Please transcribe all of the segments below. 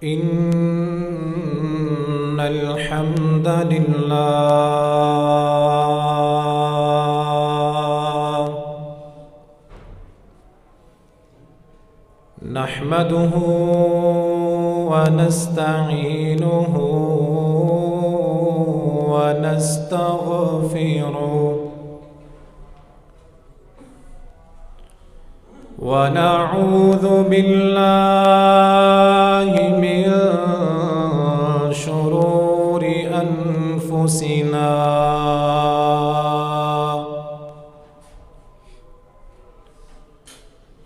إن الحمد لله نحمده ونستعينه ونستغفره ونعوذ بالله من شرور أنفسنا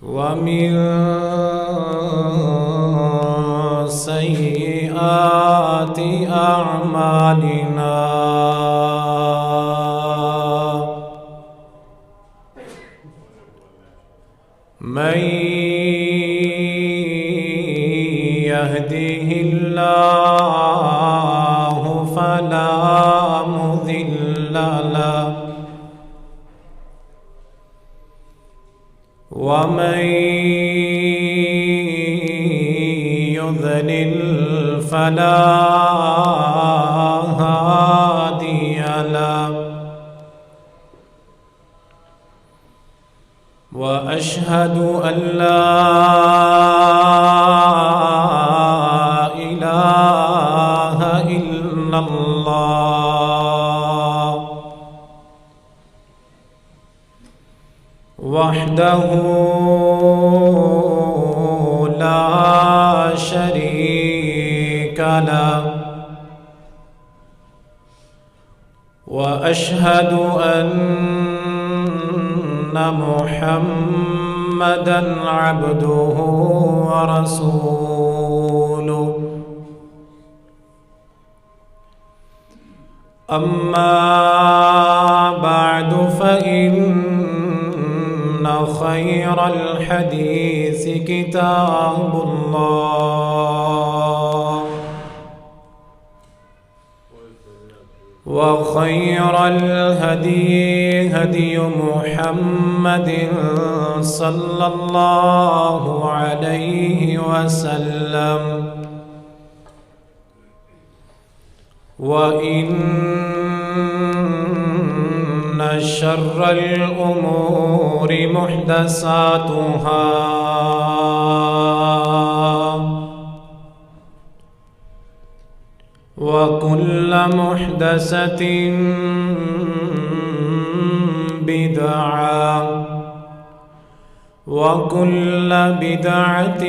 ومن سيئات أعمالنا من يهده الله فلا مضل له ومن يضلل فلا هادي له وأشهد أن لا إله إلا الله وحده لا شريك له وأشهد أن محمدًا عبده ورسوله أما بعد فإن خير الحديث كتاب الله وخير الهدي هدي محمد صلى الله عليه وسلم وإن شر الأمور محدثاتها وكل محدثة بدعة وكل بدعة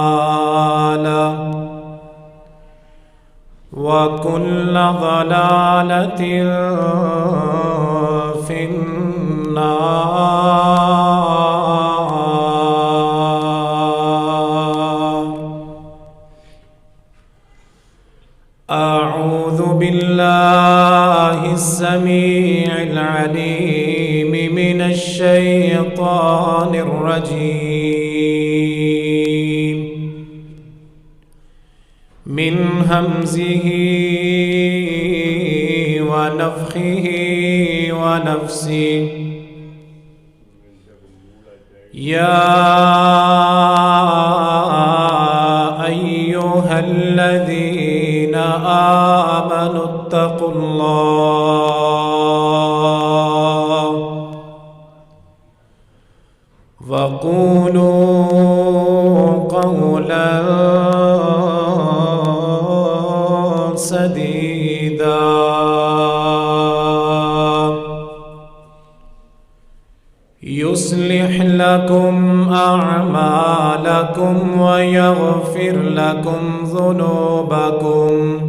ضلالة وكل ضلالة في النار. أعوذ بالله السميع العليم من الشيطان الرجيم من همزه ونفخه ونفسه يا أيها الذين آمنوا اتقوا الله وقولوا قولا سديدا يصلح لكم أعمالكم ويغفر لكم ذنوبكم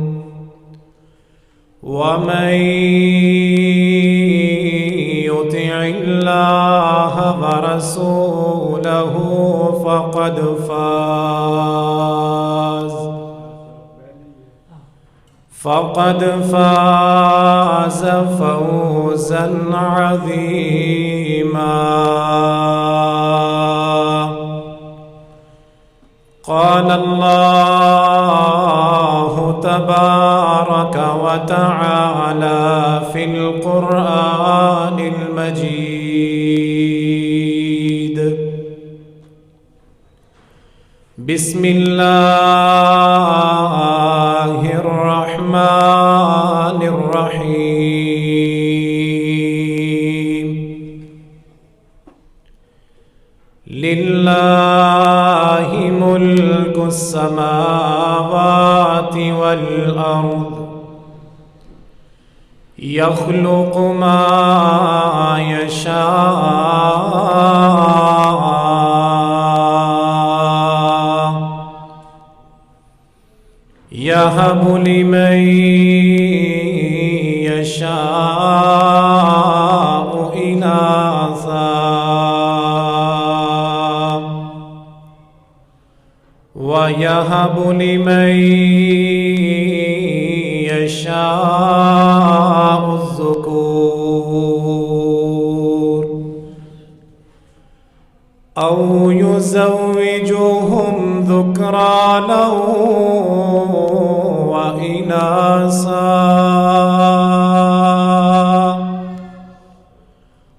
ومن يطع الله ورسوله فقد فاز فوزا عظيما. قال الله تبارك وتعالى في القرآن المجيد بسم اللہ الرحمن الرحیم للہ ملک السماوات والارض يخلق ما يشاء يهب لمن يشاء إناثا ويهب لمن يشاء الذكور أو يزوجهم ذكرانا وإناثا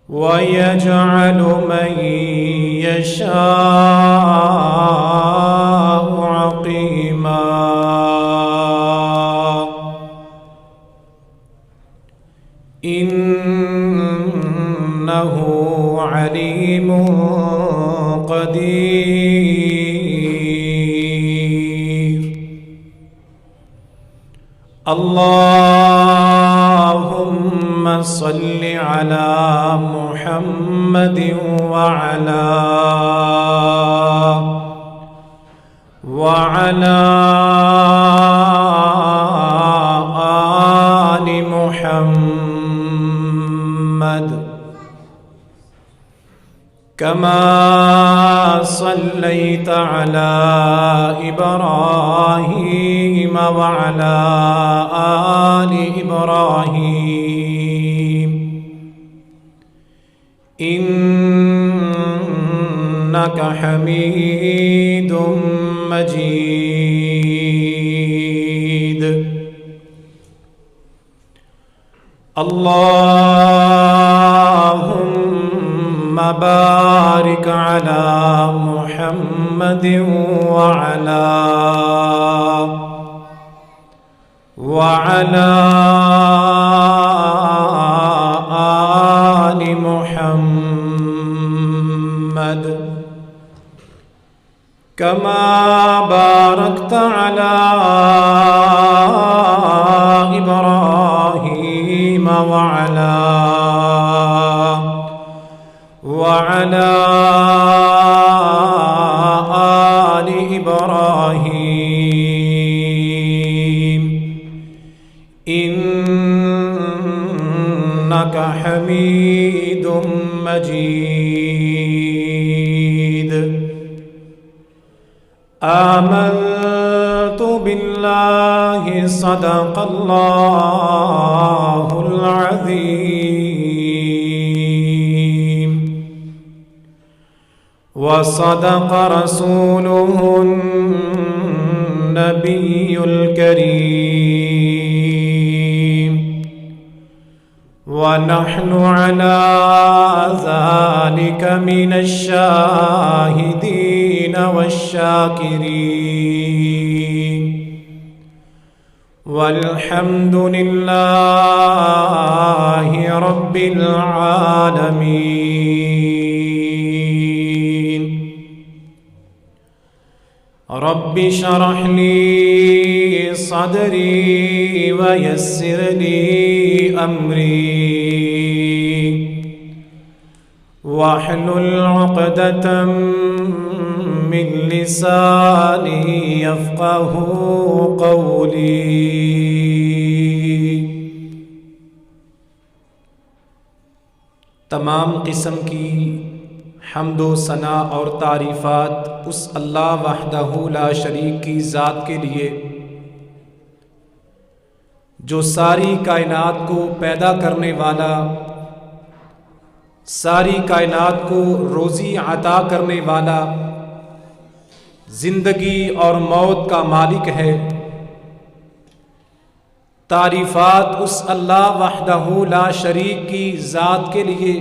ويجعل من يشاء عقيما إنه عليم قدير اللهم صل على محمد وعلى آل محمد كما صليت على إبراهيم وعلى آل إبراهيم إنك حميد مجيد اللهم بارك على محمد وعلى آل محمد كما باركت على إبراهيم وعلى آل إبراهيم إنك حميد مجيد آمنت بالله صدق الله العظيم وصدق رسوله النبي الكريم ونحن على ذلك من الشاهدين والشاكرين والحمد لله رب العالمين رب اشرح لي صدري ويسر لي أمري واحلل عقدة من لساني يفقه قولي تمام قسم کی حمد و ثنا اور تعریفات اس اللہ وحدہ لا شریک کی ذات کے لیے جو ساری کائنات کو پیدا کرنے والا، ساری کائنات کو روزی عطا کرنے والا، زندگی اور موت کا مالک ہے۔ تعریفات اس اللہ وحدہ لا شریک کی ذات کے لیے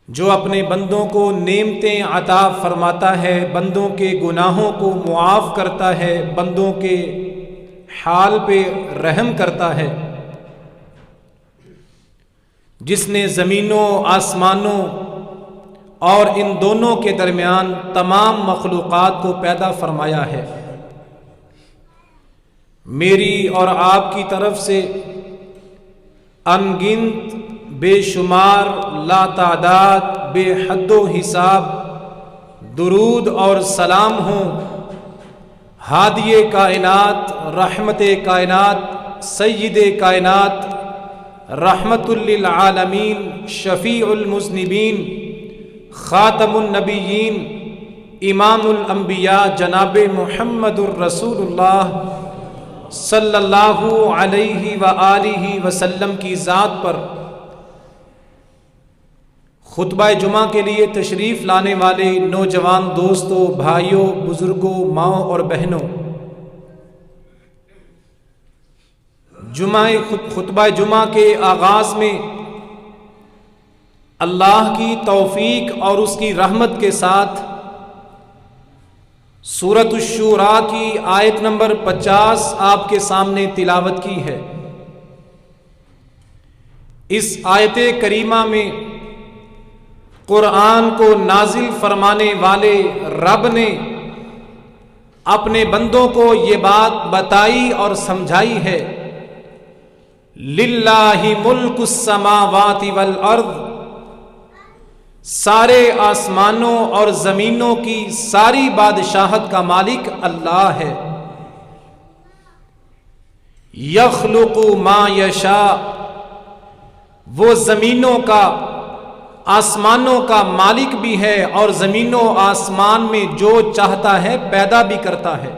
جو اپنے بندوں کو نعمتیں عطا فرماتا ہے، بندوں کے گناہوں کو معاف کرتا ہے، بندوں کے حال پہ رحم کرتا ہے، جس نے زمینوں آسمانوں اور ان دونوں کے درمیان تمام مخلوقات کو پیدا فرمایا ہے۔ میری اور آپ کی طرف سے ان گنت بے شمار لا تعداد بے حد و حساب درود اور سلام ہوں ہادی کائنات، رحمت کائنات، سید کائنات، رحمت للعالمین، شفیع المذنبین، خاتم النبیین، امام الانبیاء جناب محمد الرسول اللہ صلی اللہ علیہ وآلہ وسلم کی ذات پر خطبہ جمعہ کے لیے تشریف لانے والے نوجوان دوستوں، بھائیوں، بزرگوں، ماؤں اور بہنوں، خطبہ جمعہ کے آغاز میں اللہ کی توفیق اور اس کی رحمت کے ساتھ سورۃ الشورى کی آیت نمبر 50 آپ کے سامنے تلاوت کی ہے۔ اس آیت کریمہ میں قرآن کو نازل فرمانے والے رب نے اپنے بندوں کو یہ بات بتائی اور سمجھائی ہے، للہ ملک السماوات والارض، سارے آسمانوں اور زمینوں کی ساری بادشاہت کا مالک اللہ ہے۔ یخلق ما یشاء، وہ زمینوں کا، آسمانوں کا مالک بھی ہے اور زمینوں آسمان میں جو چاہتا ہے پیدا بھی کرتا ہے۔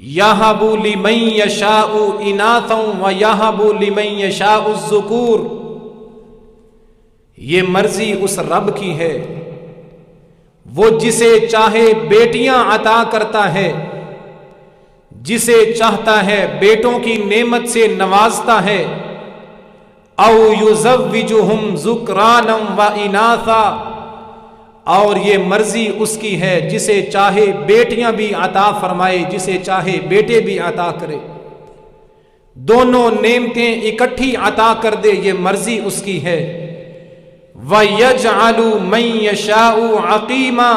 یہب لمن یشاء اناثا ویہب لمن یشاء الذکور، یہ مرضی اس رب کی ہے، وہ جسے چاہے بیٹیاں عطا کرتا ہے، جسے چاہتا ہے بیٹوں کی نعمت سے نوازتا ہے، او یزوجہم ذکرانا و اناثا، اور یہ مرضی اس کی ہے جسے چاہے بیٹیاں بھی عطا فرمائے، جسے چاہے بیٹے بھی عطا کرے، دونوں نعمتیں اکٹھی عطا کر دے، یہ مرضی اس کی ہے۔ وَيَجْعَلُ مَن يَشَاءُ عَقِيمًا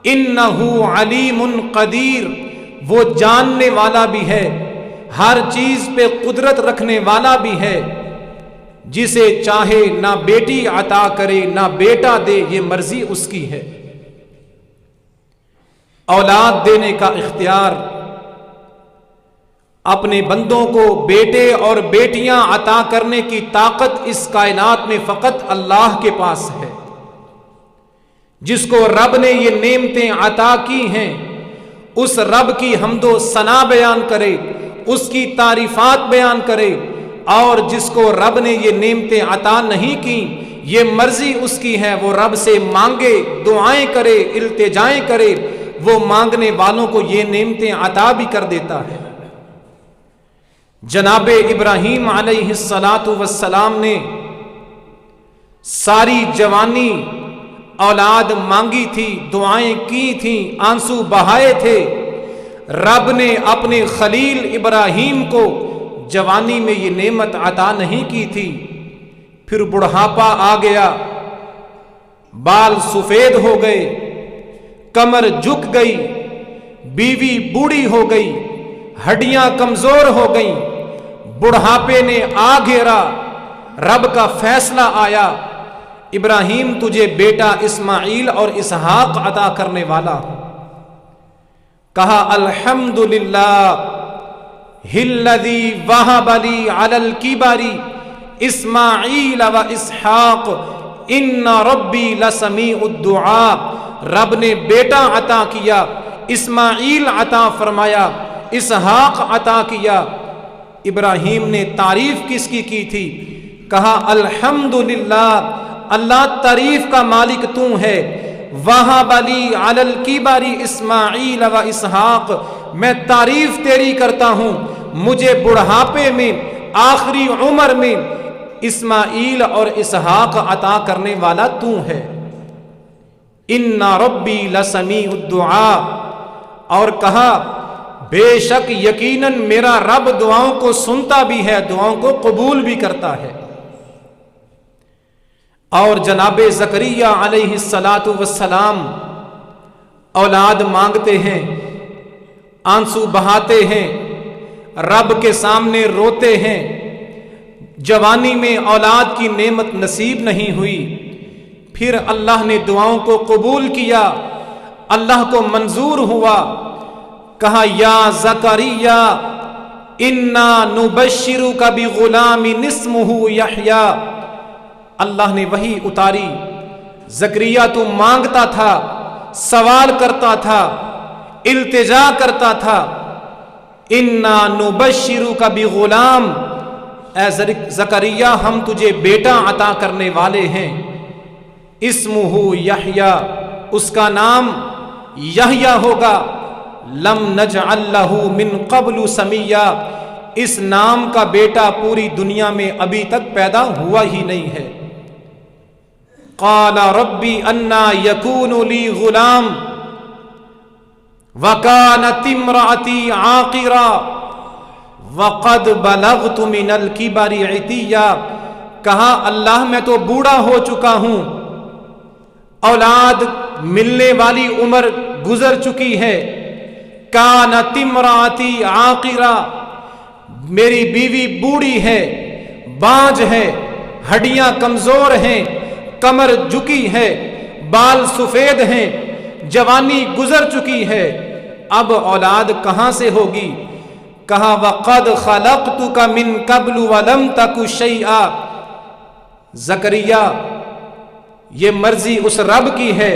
إِنَّهُ عَلِيمٌ قَدِيرٌ، وہ جاننے والا بھی ہے، ہر چیز پہ قدرت رکھنے والا بھی ہے، جسے چاہے نہ بیٹی عطا کرے نہ بیٹا دے، یہ مرضی اس کی ہے۔ اولاد دینے کا اختیار اپنے بندوں کو بیٹے اور بیٹیاں عطا کرنے کی طاقت اس کائنات میں فقط اللہ کے پاس ہے۔ جس کو رب نے یہ نعمتیں عطا کی ہیں، اس رب کی حمد و ثنا بیان کرے، اس کی تعریفات بیان کرے، اور جس کو رب نے یہ نعمتیں عطا نہیں کی، یہ مرضی اس کی ہے، وہ رب سے مانگے، دعائیں کرے، التجائیں کرے، وہ مانگنے والوں کو یہ نعمتیں عطا بھی کر دیتا ہے۔ جناب ابراہیم علیہ السلام نے ساری جوانی اولاد مانگی تھی، دعائیں کی تھیں، آنسو بہائے تھے، رب نے اپنے خلیل ابراہیم کو جوانی میں یہ نعمت عطا نہیں کی تھی۔ پھر بڑھاپا آ گیا، بال سفید ہو گئے، کمر جھک گئی، بیوی بوڑھی ہو گئی، ہڈیاں کمزور ہو گئیں، بڑھاپے نے آ گھیرا، رب کا فیصلہ آیا، ابراہیم تجھے بیٹا اسماعیل اور اسحاق عطا کرنے والا۔ کہا الحمدللہ الذی وہب لی علی الکبر اسماعیل و اسحاق ان ربی لسمیع الدعاء، رب نے بیٹا عطا کیا، اسماعیل عطا فرمایا، اسحاق عطا کیا۔ ابراہیم نے تعریف کس کی تھی؟ کہا الحمدللہ، اللہ تعریف کا مالک تو ہے، وہب لی علی الکبر اسماعیل و اسحاق، میں تعریف تیری کرتا ہوں، مجھے بڑھاپے میں، آخری عمر میں اسماعیل اور اسحاق عطا کرنے والا تو ہے۔ ان ربی لسمیع الدعاء، اور کہا بے شک یقیناً میرا رب دعاؤں کو سنتا بھی ہے، دعاؤں کو قبول بھی کرتا ہے۔ اور جناب زکریا علیہ السلام اولاد مانگتے ہیں، آنسو بہاتے ہیں، رب کے سامنے روتے ہیں، جوانی میں اولاد کی نعمت نصیب نہیں ہوئی، پھر اللہ نے دعاؤں کو قبول کیا، اللہ کو منظور ہوا، کہا یا زکریا انا نبشرک بغلام اسمہ یحییٰ۔ اللہ نے وحی اتاری، زکریا تو مانگتا تھا، سوال کرتا تھا، التجا کرتا تھا، انا نبشرک بغلام، اے زکریا ہم تجھے بیٹا عطا کرنے والے ہیں، اسمہ یحییٰ، اس کا نام یحییٰ ہوگا، لم نجعل لہ من قبل سمیہ، اس نام کا بیٹا پوری دنیا میں ابھی تک پیدا ہوا ہی نہیں ہے۔ قال ربی انا یکون لی غلام وکانت امرأتی عاقرا وقد بلغت من الکبر عتیا، کہا اللہ میں تو بوڑھا ہو چکا ہوں، اولاد ملنے والی عمر گزر چکی ہے، کانت امرأتی عاقرا، میری بیوی بوڑھی ہے، بانجھ ہے، ہڈیاں کمزور ہیں، کمر جھکی ہے، بال سفید ہیں، جوانی گزر چکی ہے، اب اولاد کہاں سے ہوگی؟ کہا وقد خلقتک من قبل ولم تک شیئا، زکریا یہ مرضی اس رب کی ہے،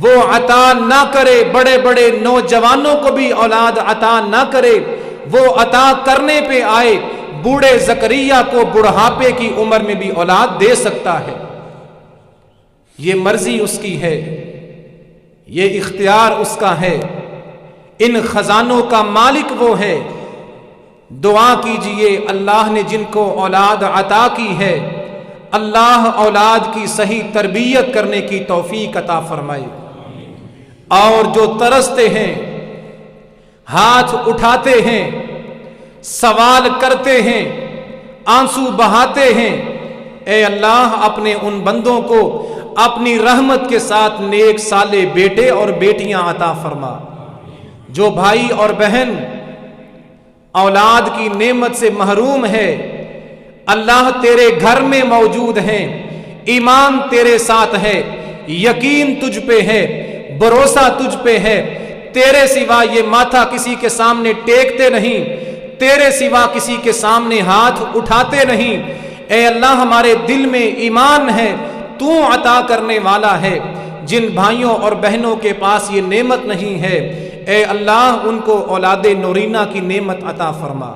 وہ عطا نہ کرے، بڑے بڑے نوجوانوں کو بھی اولاد عطا نہ کرے، وہ عطا کرنے پہ آئے، بوڑھے زکریا کو بڑھاپے کی عمر میں بھی اولاد دے سکتا ہے، یہ مرضی اس کی ہے، یہ اختیار اس کا ہے، ان خزانوں کا مالک وہ ہے۔ دعا کیجئے اللہ نے جن کو اولاد عطا کی ہے، اللہ اولاد کی صحیح تربیت کرنے کی توفیق عطا فرمائے، اور جو ترستے ہیں، ہاتھ اٹھاتے ہیں، سوال کرتے ہیں، آنسو بہاتے ہیں، اے اللہ اپنے ان بندوں کو اپنی رحمت کے ساتھ نیک صالح بیٹے اور بیٹیاں عطا فرما۔ جو بھائی اور بہن اولاد کی نعمت سے محروم ہے، اللہ تیرے گھر میں موجود ہیں، ایمان تیرے ساتھ ہے، یقین تجھ پہ ہے، بھروسہ تجھ پہ ہے، تیرے سوا یہ ماتھا کسی کے سامنے ٹیکتے نہیں، تیرے سوا کسی کے سامنے ہاتھ اٹھاتے نہیں۔ اے اللہ ہمارے دل میں ایمان ہے، تو عطا کرنے والا ہے، جن بھائیوں اور بہنوں کے پاس یہ نعمت نہیں ہے، اے اللہ ان کو اولاد نورینہ کی نعمت عطا فرما۔